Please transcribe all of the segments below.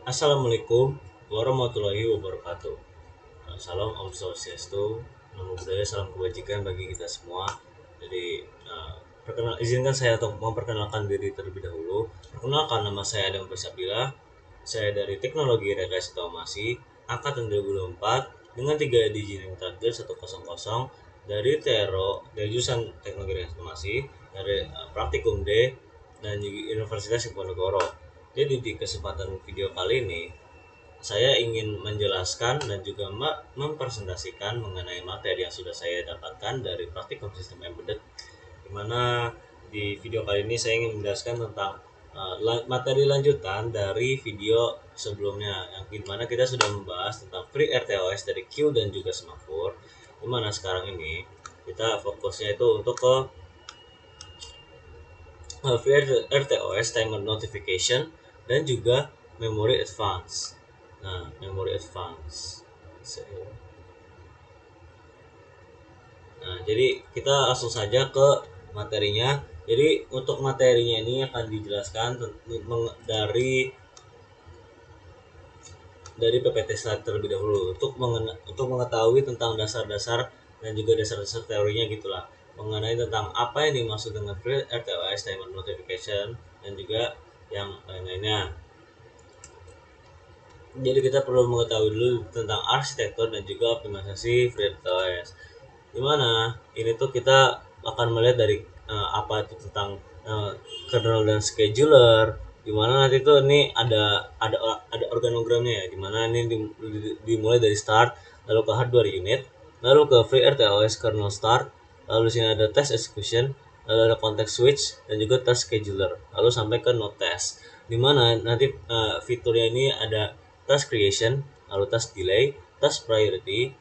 Assalamualaikum warahmatullahi wabarakatuh. Salam Om Swastiastu, Namo Buddhaya, salam kebajikan bagi kita semua. Jadi, izinkan saya untuk memperkenalkan diri terlebih dahulu. Perkenalkan, nama saya Adam Persabila. Saya dari Teknologi Rekayasa Otomasi angkatan 2024 dengan 3 digit yang terakhir 100 dari TERO, dari jurusan Teknologi Rekayasa Otomasi, dari Praktikum D dan juga Universitas Diponegoro. Jadi di kesempatan video kali ini saya ingin menjelaskan dan juga mempresentasikan mengenai materi yang sudah saya dapatkan dari praktikum sistem embedded, di mana di video kali ini saya ingin menjelaskan tentang materi lanjutan dari video sebelumnya, yang dimana kita sudah membahas tentang FreeRTOS dari Q dan juga Semaphore, dimana sekarang ini kita fokusnya itu untuk ke FreeRTOS timer notification dan juga memory advance. Nah, memory advance. Nah, jadi kita langsung saja ke materinya. Jadi untuk materinya ini akan dijelaskan dari PPT slide terlebih dahulu untuk mengetahui tentang dasar-dasar dan juga dasar-dasar teorinya gitulah, mengenai tentang apa yang dimaksud dengan FreeRTOS timer notification dan juga yang lain-lainnya. Jadi kita perlu mengetahui dulu tentang arsitektur dan juga optimalisasi FreeRTOS. Dimana ini tuh kita akan melihat dari apa itu tentang kernel dan scheduler. Dimana nanti tuh ini ada organogramnya ya. Dimana ini dimulai dari start, lalu ke hardware unit, lalu ke FreeRTOS kernel start, lalu di sini ada test execution, lalu ada context switch dan juga test scheduler, lalu sampai ke node test. Dimana nanti fiturnya ini ada task creation, lalu task delay, task priority.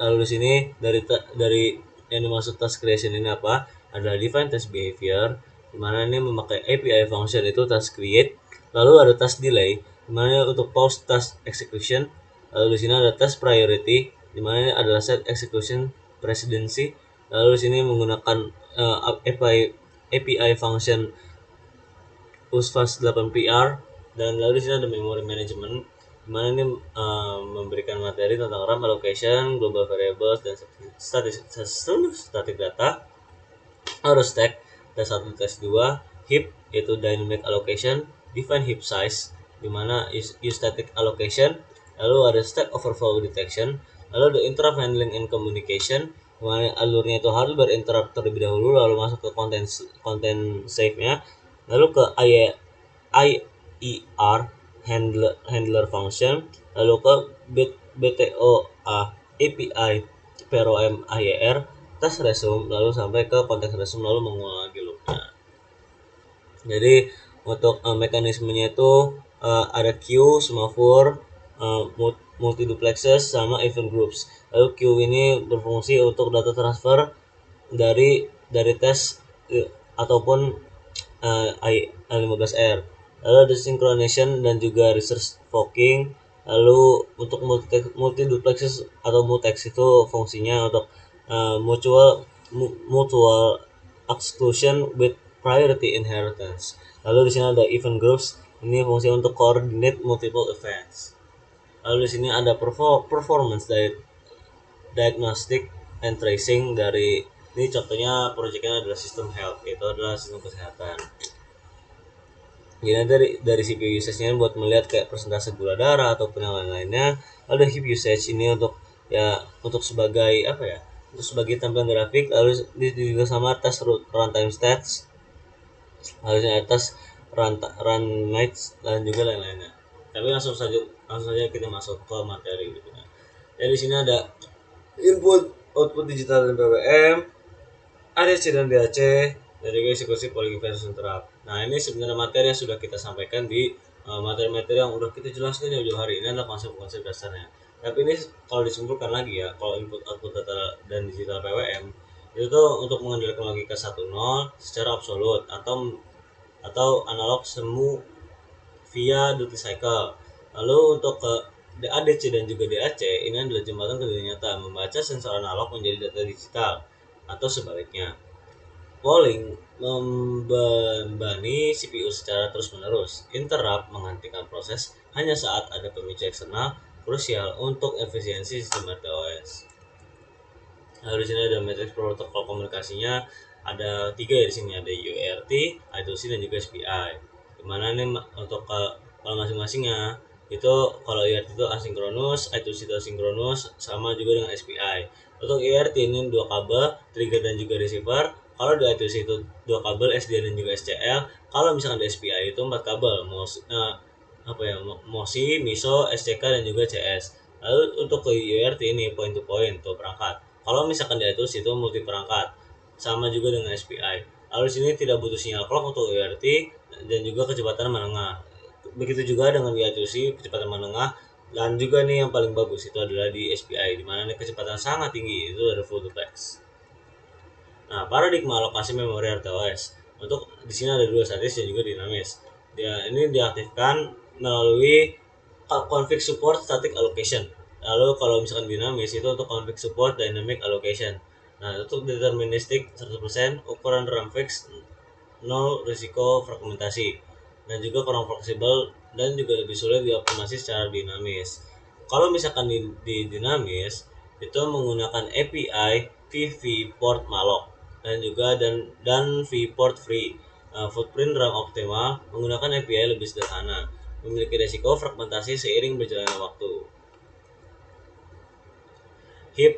Lalu di sini dari yang dimaksud task creation ini apa? Adalah define task behavior, di mana ini memakai API function itu task create. Lalu ada task delay, di mana untuk pause task execution. Lalu di sini ada task priority, di mana ini adalah set execution precedency. Lalu di sini menggunakan API function USFAS 8PR, dan lalu di sini ada memory management, di mana ini memberikan materi tentang RAM allocation, global variables, dan static data. Ada stack, tes 1, tes 2, heap yaitu dynamic allocation, define heap size, di mana use static allocation, lalu ada stack overflow detection, lalu ada interrupt handling and communication, di mana alurnya itu harus berinterrupt terlebih dahulu, lalu masuk ke content save-nya, lalu ke IER handler function, lalu ke BTOA API PROM IER test resume, lalu sampai ke konteks resume, lalu mengulang lagi loopnya. Jadi untuk mekanismenya itu ada queue, semaphore, multiduplexes, sama event groups. Lalu queue ini berfungsi untuk data transfer dari tes ataupun I15R. Lalu ada synchronization dan juga research forking. Lalu untuk multiduplexes atau mutex itu fungsinya untuk mutual exclusion with priority inheritance. Lalu di sini ada event groups, ini fungsi untuk coordinate multiple events. Lalu di sini ada performance diagnostic and tracing, dari ini contohnya proyeknya adalah sistem health, itu adalah sistem kesehatan. Jadi dari CPU usage-nya buat melihat kayak persentase gula darah ataupun yang lain-lainnya. Ada heap usage ini untuk sebagai apa ya? Untuk sebagai tampilan grafik. Lalu juga sama tes runtime stats. Lalu tes run nights dan juga lain-lainnya. Tapi langsung saja kita masuk ke materi gitu ya. Jadi di sini ada input, output digital dan PWM, ADC dan DAC, dan juga eksekusi polling versus interrupt. Nah, ini sebenarnya materi yang sudah kita sampaikan di materi-materi yang udah kita jelaskan jauh-jauh hari. Ini adalah konsep-konsep dasarnya. Tapi ini kalau disimpulkan lagi ya, kalau input output data dan digital PWM itu tuh untuk mengendalikan logika 1-0 secara absolut atau analog semu via duty cycle. Lalu untuk ke ADC dan juga DAC, ini adalah jembatan ke dunia nyata, membaca sensor analog menjadi data digital atau sebaliknya. Polling membebani CPU secara terus-menerus. Interrupt menghentikan proses hanya saat ada pemicu eksternal krusial untuk efisiensi sistem RTOS. Nah, di sini ada matriks protokol komunikasinya, ada 3 ya di sini, ada UART, I2C dan juga SPI. Dimana nih untuk kalau masing-masingnya itu kalau UART itu asinkronus, I2C itu asinkronus, sama juga dengan SPI. Untuk UART ini 2 kabel, trigger dan juga receiver. Kalau di I2C itu 2 kabel, SD dan juga SCL. Kalau misalkan di SPI itu 4 kabel, MOSI, MISO, SCK dan juga CS. Lalu untuk ke UART ini point to point atau perangkat. Kalau misalkan di iTunes itu multi perangkat, sama juga dengan SPI. Lalu di sini tidak butuh sinyal clock untuk UART dan juga kecepatan menengah. Begitu juga dengan di iTunes kecepatan menengah, dan juga nih yang paling bagus itu adalah di SPI, di mana kecepatan sangat tinggi, itu ada full duplex. Nah, paradigma alokasi memori RTOS. Untuk di sini ada 2, statis dan juga dinamis. Ini diaktifkan melalui config support static allocation. Lalu kalau misalkan dinamis itu untuk config support dynamic allocation. Nah, untuk deterministik 100%, ukuran RAM fix 0, risiko fragmentasi. Dan juga kurang fleksibel dan juga lebih sulit dioptimasi secara dinamis. Kalau misalkan di dinamis itu menggunakan API VV port malloc dan juga dan V port free. Footprint RAM optimal menggunakan API lebih sederhana, memiliki resiko fragmentasi seiring berjalannya waktu. Heap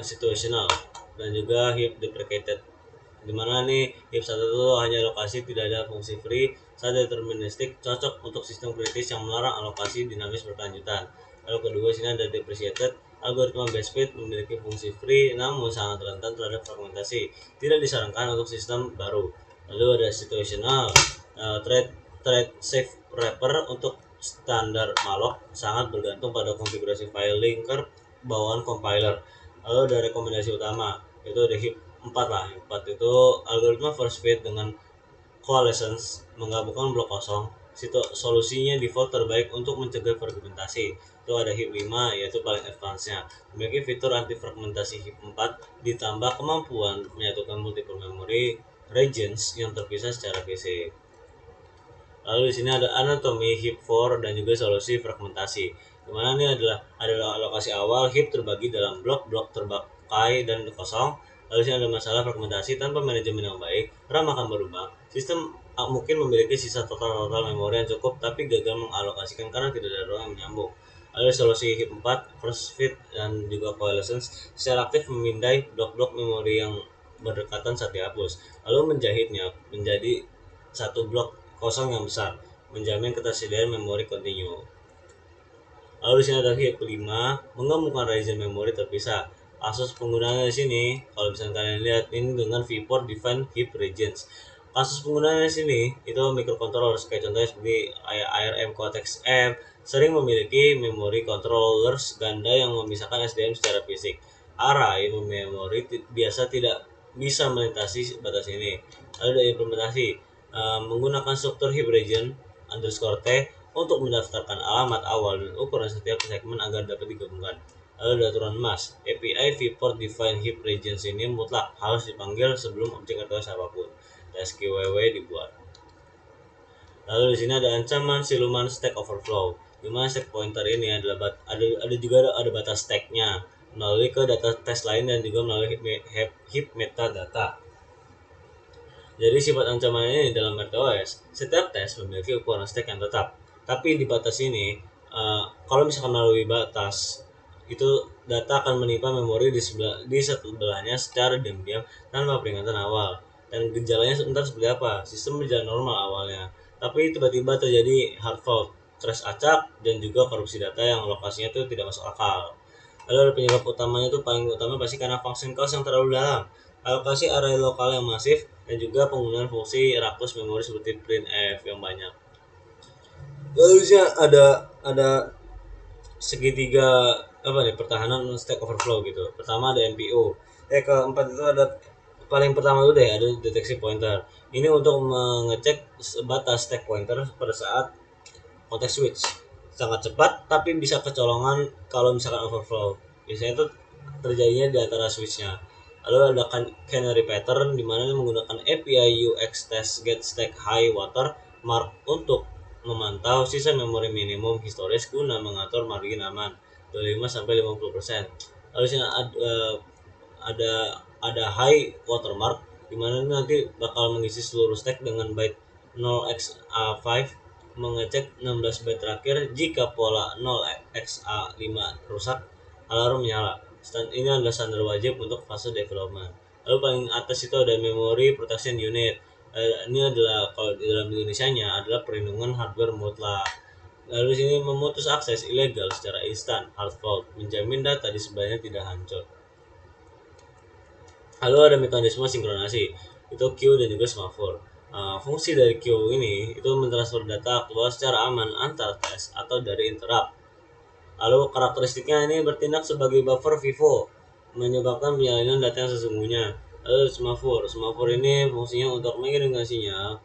situational dan juga heap deprecated, dimana nih heap satu itu hanya alokasi, tidak ada fungsi free. Saat deterministik cocok untuk sistem kritis yang melarang alokasi dinamis berkelanjutan. Lalu kedua sini ada depreciated, algoritma base fit memiliki fungsi free namun sangat rentan terhadap fragmentasi, tidak disarankan untuk sistem baru. Lalu ada situational, thread safe wrapper untuk standar malloc sangat bergantung pada konfigurasi file linker bawaan compiler. Lalu ada rekomendasi utama, itu ada heap 4 lah. 4 itu algoritma first fit dengan coalescence menggabungkan blok kosong. Solusinya default terbaik untuk mencegah fragmentasi. Itu ada heap 5, yaitu paling advance-nya. Memiliki fitur anti fragmentasi heap 4 ditambah kemampuan menyatukan multiple memory regions yang terpisah secara fisik. Lalu di sini ada anatomi heap 4 dan juga solusi fragmentasi. Dimana ini adalah alokasi awal heap terbagi dalam blok-blok terpakai dan kosong. Lalu di sini ada masalah fragmentasi tanpa manajemen yang baik, RAM akan berubah. Sistem mungkin memiliki sisa total memori yang cukup tapi gagal mengalokasikan karena tidak ada ruang yang menyambung. Lalu solusi heap 4, first fit dan juga coalescence secara aktif memindai blok-blok memori yang berdekatan saat dihapus, lalu menjahitnya menjadi satu blok kosong yang besar, menjamin ketersediaan memori kontinu. Lalu di sini ada heap kelima, menggabungkan region memori terpisah. Kasus penggunaannya di sini, kalau misalnya kalian lihat ini dengan VPort Define Heap Regions. Kasus penggunaannya di sini itu microcontroller, kayak contohnya seperti ARM Cortex M sering memiliki memory controllers ganda yang memisahkan SDM secara fisik. Array memori biasa tidak bisa melintasi batas ini. Lalu ada implementasi, menggunakan struktur heap region underscore T untuk mendaftarkan alamat awal dan ukuran setiap segmen agar dapat digabungkan. Lalu ada aturan mask, API vport define heap regions ini mutlak harus dipanggil sebelum objek atau siapapun. SQWW dibuat. Lalu di sini ada ancaman siluman stack overflow, di mana stack pointer ini adalah ada juga ada batas stacknya melalui ke data test lain dan juga melalui heap metadata. Jadi sifat ancaman ini dalam RTOS, setiap tes memiliki ukuran stack yang tetap, tapi di batas ini kalau misalkan melalui batas itu data akan menimpa memori di sebelahnya secara diam-diam tanpa peringatan awal. Dan gejalanya sebentar seperti apa? Sistem berjalan normal awalnya, tapi tiba-tiba terjadi hard fault, crash acak, dan juga korupsi data yang lokasinya itu tidak masuk akal. Lalu ada penyebab utamanya itu paling utama pasti karena function cost yang terlalu dalam, alokasi array lokal yang masif, dan juga penggunaan fungsi rakus memori seperti printf yang banyak. Lalu ada segitiga pertahanan stack overflow gitu. Pertama ada MPO. Keempat itu ada paling pertama itu deh ada deteksi pointer. Ini untuk mengecek batas stack pointer pada saat context switch. Sangat cepat tapi bisa kecolongan kalau misalkan overflow. Biasanya itu terjadinya di antara switchnya. Lalu ada canary pattern di mana menggunakan API UX test get stack high watermark untuk memantau sisa memori minimum historis guna mengatur margin aman 25-50%. Lalu sini ada ada high watermark di mana nanti bakal mengisi seluruh stack dengan byte 0xa5, mengecek 16 byte terakhir. Jika pola 0xa5 rusak, alarm menyala. Ini adalah standar wajib untuk fase development. Lalu paling atas itu ada memory protection unit. Ini adalah kalau di dalam Indonesianya adalah perlindungan hardware mutlak. Lalu sini memutus akses ilegal secara instan, hard fault, menjamin data di sebelahnya tidak hancur. Lalu ada mekanisme sinkronasi, itu queue dan juga semafor. Fungsi dari queue ini itu mentransfer data keluar secara aman antar tes atau dari interrupt. Lalu karakteristiknya ini bertindak sebagai buffer FIFO, menyebabkan penyalinan data yang sesungguhnya. Lalu semafor ini fungsinya untuk mengirimkan sinyal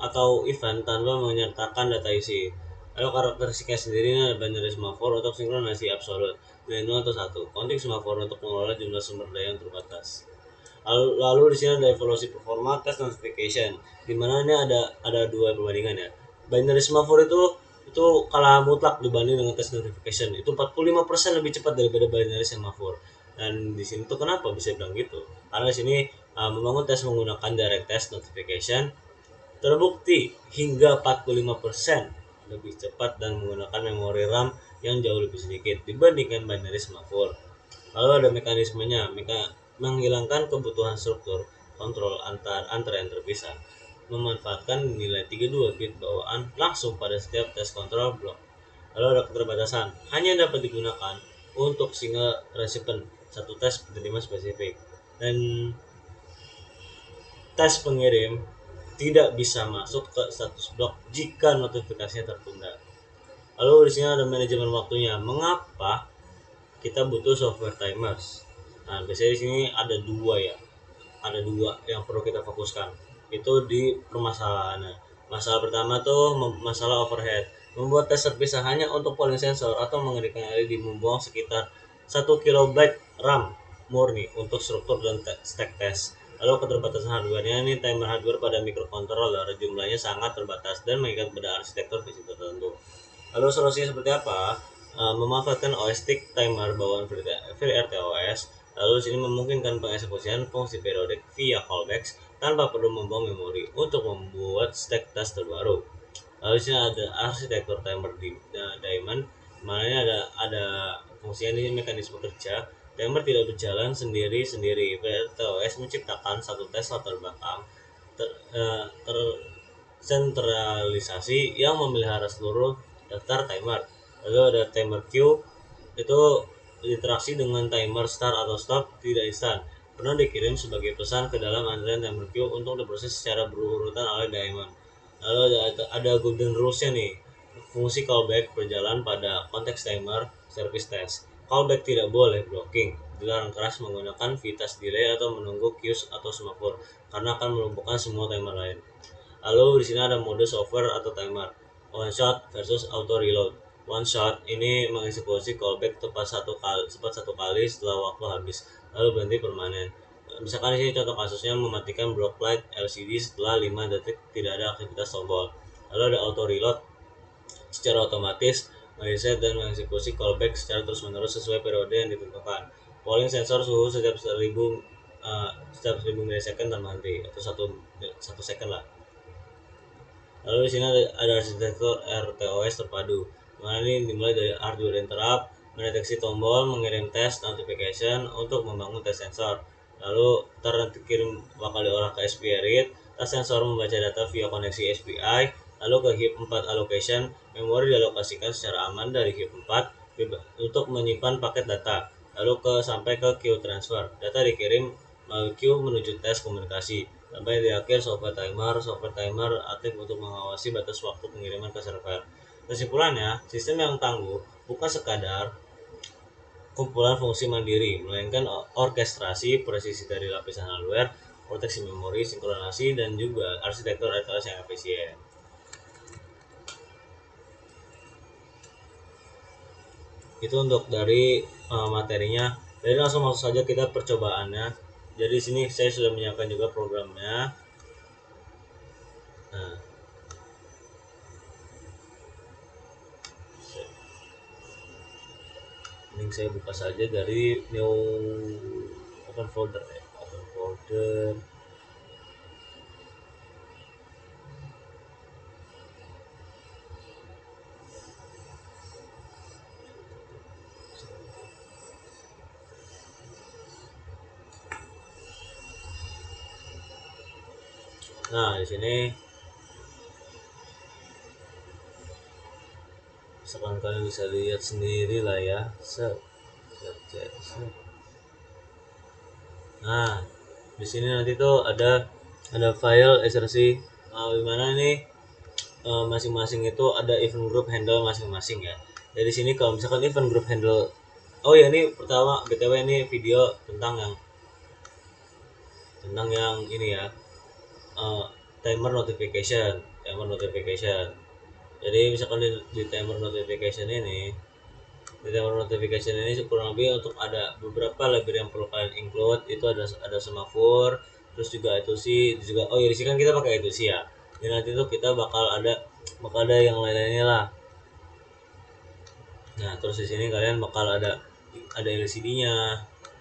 atau event tanpa menyertakan data isi. Lalu karakteristiknya sendiri ada binary semafor untuk sinkronasi absolut dari 0 atau 1. Konflik semafor untuk mengelola jumlah sumber daya yang terbatas. Lalu di sini ada evaluasi performa test notification, di mana ini ada dua perbandingan ya. Binary semafor itu kalah mutlak dibanding dengan test notification. Itu 45% lebih cepat daripada binary semafor. Dan di sini tuh kenapa bisa bilang gitu? Karena di sini membangun tes menggunakan direct test notification terbukti hingga 45% lebih cepat dan menggunakan memori RAM yang jauh lebih sedikit dibandingkan binary semafor. Lalu ada mekanismenya, menghilangkan kebutuhan struktur kontrol antara yang terpisah, memanfaatkan nilai 32 bit bawaan langsung pada setiap tes kontrol blok. Lalu ada keterbatasan, hanya dapat digunakan untuk single recipient, satu tes penerima spesifik, dan tes pengirim tidak bisa masuk ke status blok jika notifikasinya tertunda. Lalu di sini ada manajemen waktunya. Mengapa kita butuh software timers? Nah, biasanya di sini ada dua ya. Ada dua yang perlu kita fokuskan. Itu di permasalahannya. Masalah pertama tuh masalah overhead. Membuat tes terpisah hanya untuk polling sensor atau mengeringkan LED membuang sekitar 1 kilobyte RAM murni untuk struktur dan stack test. Lalu keterbatasan hardware-nya, ini timer hardware pada microcontroller jumlahnya sangat terbatas dan mengikat pada arsitektur PC tertentu. Lalu solusinya seperti apa? Memanfaatkan OS stick timer bawaan FreeRTOS. Lalu sini memungkinkan pengeksekusian fungsi periodik via callbacks tanpa perlu membuang memori untuk membuat stack task terbaru. Lalu sini ada arsitektur timer di Diamond, mana ini ada fungsinya, ini mekanisme kerja. Timer tidak berjalan sendiri-sendiri. FreeRTOS menciptakan satu tes latar belakang tersentralisasi yang memelihara seluruh daftar timer. Lalu ada timer queue, itu interaksi dengan timer start atau stop tidak instan, pernah dikirim sebagai pesan ke dalam antrian timer queue untuk diproses secara berurutan oleh Diamond. Lalu ada golden rules-nya nih. Fungsi callback berjalan pada konteks timer service test. Callback tidak boleh blocking, dilarang keras menggunakan vitas delay atau menunggu queues atau semafor karena akan melumpuhkan semua timer lain. Lalu di sini ada mode software atau timer, one shot versus auto reload. One shot ini mengeksekusi callback tepat satu kali setelah waktu habis, lalu berhenti permanen. Misalkan di sini contoh kasusnya mematikan block light LCD setelah 5 detik tidak ada aktivitas tombol. Lalu ada auto reload, secara otomatis mereset dan mengeksekusi callback secara terus-menerus sesuai periode yang ditentukan. Polling sensor suhu setiap 1000 milisecond tanpa henti, atau satu second lah. Lalu di sini ada arsitektur RTOS terpadu. Mana ini dimulai dari hardware interrupt, mendeteksi tombol, mengirim test notification untuk membangun tes sensor. Lalu terkirim bakal diolah ke SPI read, tes sensor membaca data via koneksi SPI, lalu ke heap 4 allocation, memori dialokasikan secara aman dari heap 4 untuk menyimpan paket data. Lalu sampai ke queue transfer, data dikirim queue menuju tes komunikasi. Sampai di akhir software timer aktif untuk mengawasi batas waktu pengiriman ke server. Kesimpulannya, sistem yang tangguh bukan sekadar kumpulan fungsi mandiri, melainkan orkestrasi presisi dari lapisan hardware, proteksi memori, sinkronasi, dan juga arsitektur RTOS yang efisien. Itu untuk dari materinya. Jadi langsung masuk saja kita percobaannya. Jadi sini saya sudah menyiapkan juga programnya. Nah, ini saya buka saja dari new open folder open folder. Nah, di sini misalkan kalian bisa lihat sendiri lah ya. Set. Nah, di sini nanti tuh ada file src di mana nih masing-masing itu ada event group handle masing-masing ya. Jadi sini kalau misalkan event group handle, oh ya ini pertama btw ini video tentang yang ini ya, uh, timer notification. Jadi misalkan di timer notification ini kurang lebih untuk ada beberapa library yang perlu kalian include. Itu ada semaphore, terus juga itu sih juga, oh ya di sini kan kita pakai itu sih ya. Jadi nanti tuh kita bakal ada yang lain-lainnya lah. Nah, terus di sini kalian bakal ada LCD-nya.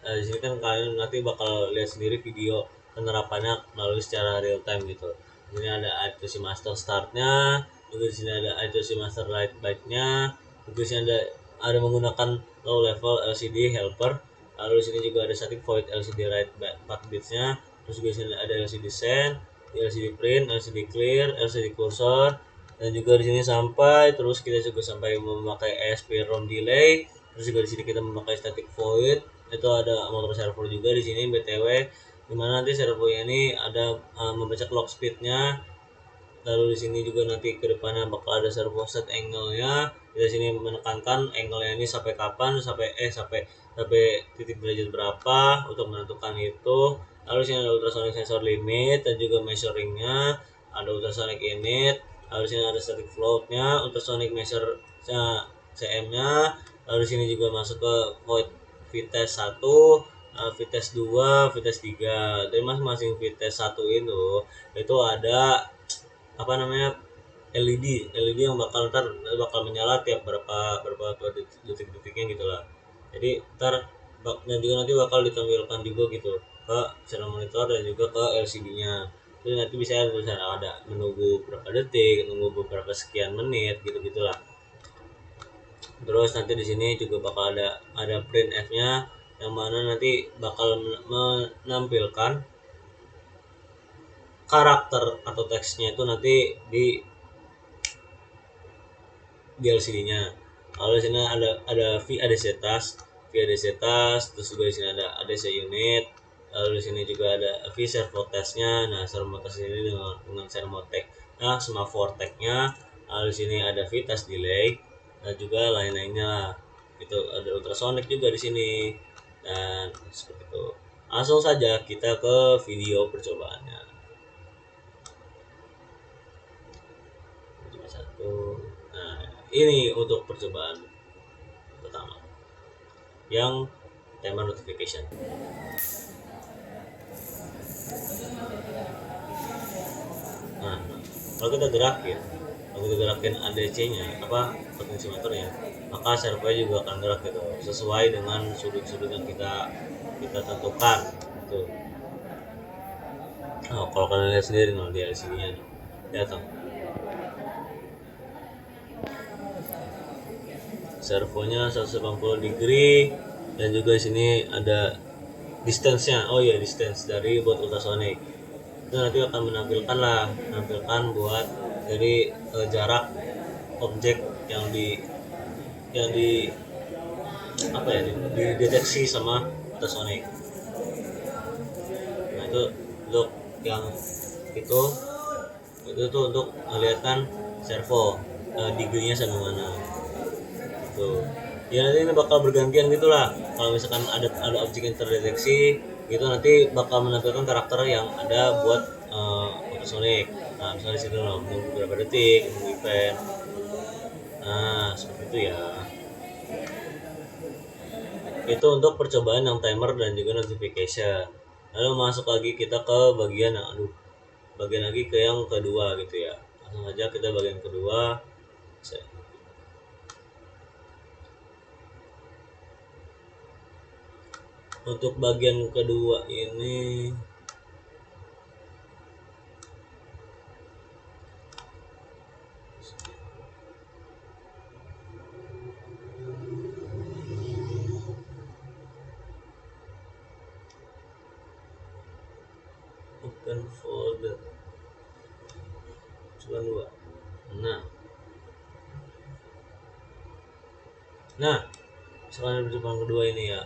Nah, di sini kan kalian nanti bakal lihat sendiri video penerapannya melalui secara real time gitu. Ini ada I2C master start-nya, juga di sini ada I2C master light byte-nya, juga di sini ada menggunakan low level LCD helper. Lalu di sini juga ada static void LCD write 4 bits-nya, terus juga di sini ada LCD send, LCD print, LCD clear, LCD cursor, dan juga di sini sampai terus kita juga sampai memakai ESP ROM delay. Terus juga di sini kita memakai static void, itu ada motor servo juga di sini btw, dimana nanti servonya ini ada membaca clock speednya. Lalu di sini juga nanti ke depannya bakal ada servo set angle-nya. Di sini menekankan angle-nya ini sampai kapan, sampai titik derajat berapa untuk menentukan itu. Lalu di sini ada ultrasonic sensor limit dan juga measuring-nya, ada ultrasonic init. Lalu di sini ada static float-nya, ultrasonic measure cm-nya. Lalu di sini juga masuk ke void VTEST 1, VTEST 2, VTEST 3. Dari masing-masing VTEST 1 itu ada apa namanya, LED yang bakal menyala tiap berapa detiknya gitulah. Jadi dan juga nanti bakal ditampilkan juga gitu ke channel monitor dan juga ke LCD-nya. Jadi nanti bisa ada menunggu berapa detik, menunggu beberapa sekian menit gitu-gitulah. Terus nanti di sini juga bakal ada print F-nya, yang mana nanti bakal menampilkan karakter atau teksnya itu nanti di LCD-nya. Lalu di sini ada VADC task, terus juga di sini ada ADC unit. Lalu di sini juga ada V servo testnya. Nah, servo test ini dengan servo tag, nah semaphore tag-nya. Lalu di sini ada V test delay dan juga lain-lainnya lah. Itu ada ultrasonic juga di sini. Dan seperti itu. Langsung saja kita ke video percobaannya. Satu. Nah, ini untuk percobaan pertama yang timer notification. Nah, kalau kita gerakin ADC-nya potensiometernya, maka servonya juga akan gerak gitu sesuai dengan sudut-sudut yang kita tentukan gitu. Nah, kalau kalian lihat sendiri di LCD-nya lihat tuh, servonya 180 degree, dan juga di sini ada distance-nya. Oh iya, distance dari buat ultrasonic itu nanti akan menampilkan buat dari jarak objek yang di dideteksi sama ultrasonic. Nah, itu untuk yang itu tuh untuk melihatkan servo degree-nya sama mana gitu. Ya nanti ini bakal bergantian gitulah. Kalau misalkan ada objek yang terdeteksi itu nanti bakal menampilkan karakter yang ada buat ultrasonic. Nah, misalnya di sini menunggu beberapa detik, menunggu event. Nah, seperti itu ya. Itu untuk percobaan yang timer dan juga notification. Lalu masuk lagi kita ke bagian bagian lagi ke yang kedua gitu ya. Langsung aja kita bagian kedua. Untuk bagian kedua ini open folder cuma dua. Nah, misalkan di depan kedua ini ya.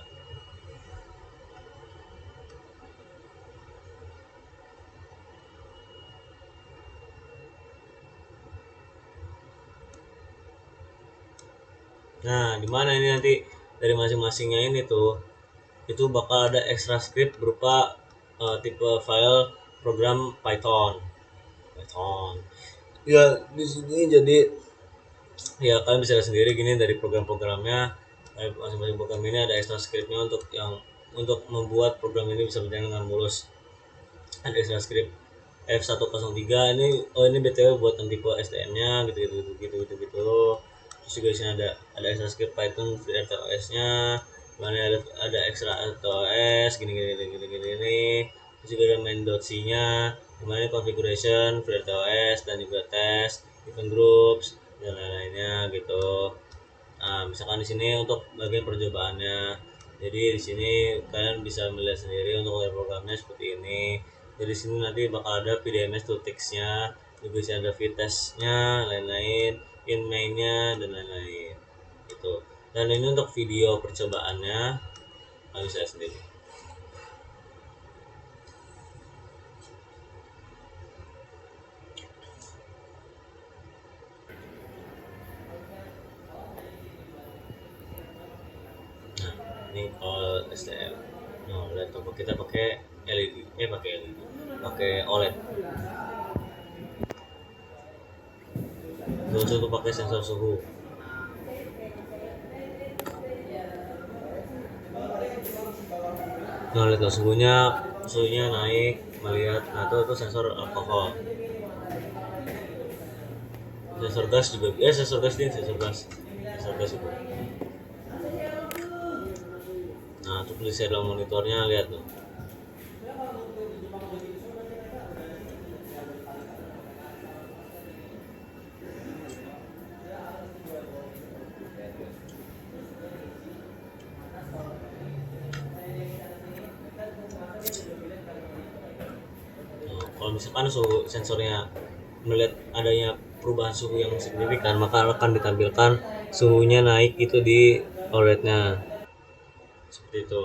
Nah, di mana ini nanti dari masing-masingnya ini tuh itu bakal ada extra script berupa tipe file program Python. Ya, di sini jadi ya kalian bisa lihat sendiri gini dari program-programnya. Masing-masing program ini ada extra scriptnya untuk membuat program ini bisa berjalan dengan mulus. Ada extra script F103 ini BTW buat tipe STM-nya gitu. Terus juga di sini ada extra script Python FreeRTOS-nya. Mana ada extra RTOS gini. Terus juga ada main.c-nya. Dimana configuration FreeRTOS dan juga test, event groups dan lain-lainnya gitu. Nah, misalkan di sini untuk bagian percobaannya. Jadi di sini kalian bisa melihat sendiri untuk programnya seperti ini. Jadi sini nanti bakal ada PDMS to text-nya, juga sini ada VTest-nya, lain-lain, in main-nya dan lain-lain. Gitu. Dan ini untuk video percobaannya, kalian bisa sendiri. Ini kalau STM. Nah, laptop kita pakai LED, pakai OLED. Terus untuk pakai sensor suhu. Nah, lihat suhunya naik, melihat. Nah, itu sensor alkohol. Sensor gas juga, sensor gas itu. Nah, untuk di dalam monitornya lihat tuh. Kalau misalkan suhu sensornya melihat adanya perubahan suhu yang signifikan, maka akan ditampilkan suhunya naik itu di OLED-nya. Seperti itu.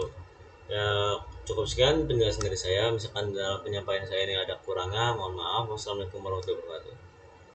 Ya, cukup sekian penjelasan dari saya. Misalkan dalam penyampaian saya ini ada kurangnya, mohon maaf. Wassalamualaikum warahmatullahi wabarakatuh.